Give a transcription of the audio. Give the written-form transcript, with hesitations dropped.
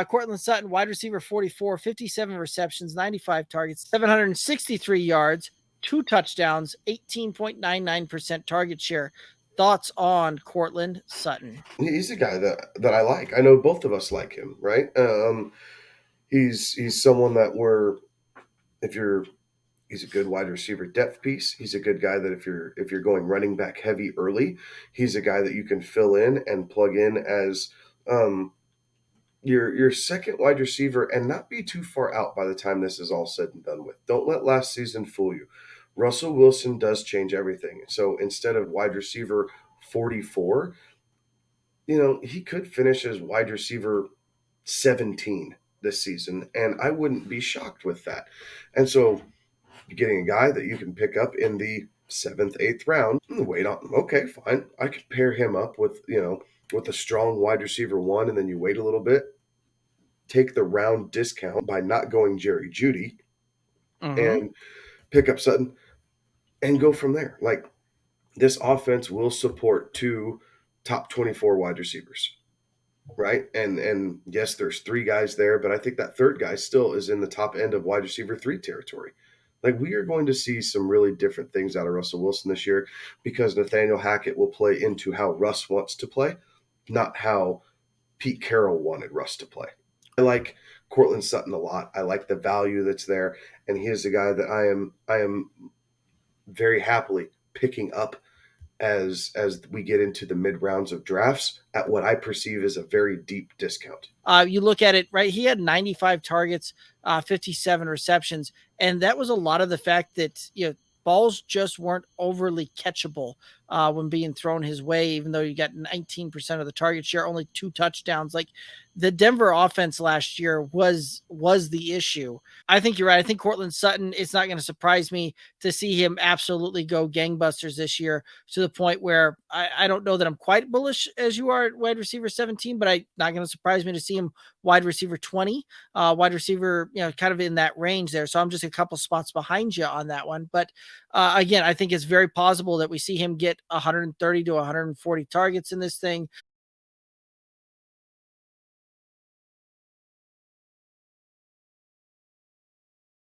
Courtland Sutton, wide receiver 44, 57 receptions, 95 targets, 763 yards, 2 touchdowns, 18.99% target share. Thoughts on Courtland Sutton? He's a guy that I like. I know both of us like him, right? He's someone that if you're he's a good wide receiver depth piece. He's a good guy that if you're going running back heavy early, he's a guy that you can fill in and plug in as um, your second wide receiver and not be too far out by the time this is all said and done with. Don't let last season fool you. Russell Wilson does change everything. So instead of wide receiver 44, he could finish as wide receiver 17 this season, and I wouldn't be shocked with that. And so getting a guy that you can pick up in the seventh, eighth round, wait on, okay, fine. I could pair him up with a strong wide receiver one, and then you wait a little bit, take the round discount by not going Jerry Judy, Mm-hmm. and pick up Sutton and go from there. Like, this offense will support two top 24 wide receivers, right? And yes, there's three guys there, but I think that third guy still is in the top end of wide receiver 3 territory. Like, we are going to see some really different things out of Russell Wilson this year because Nathaniel Hackett will play into how Russ wants to play, not how Pete Carroll wanted Russ to play. I like Courtland Sutton a lot. I like the value that's there, and he is a guy that I am very happily picking up as we get into the mid rounds of drafts at what I perceive as a very deep discount. You look at it, right? He had 95 targets, 57 receptions, and that was a lot of the fact that balls just weren't overly catchable when being thrown his way. Even though you got 19% of the target share, only 2 touchdowns. Like, the Denver offense last year was the issue. I think you're right. I think Courtland Sutton, it's not going to surprise me to see him absolutely go gangbusters this year, to the point where I don't know that I'm quite bullish as you are at wide receiver 17, but not going to surprise me to see him wide receiver 20, wide receiver, kind of in that range there. So I'm just a couple spots behind you on that one. But again, I think it's very possible that we see him get 130 to 140 targets in this thing.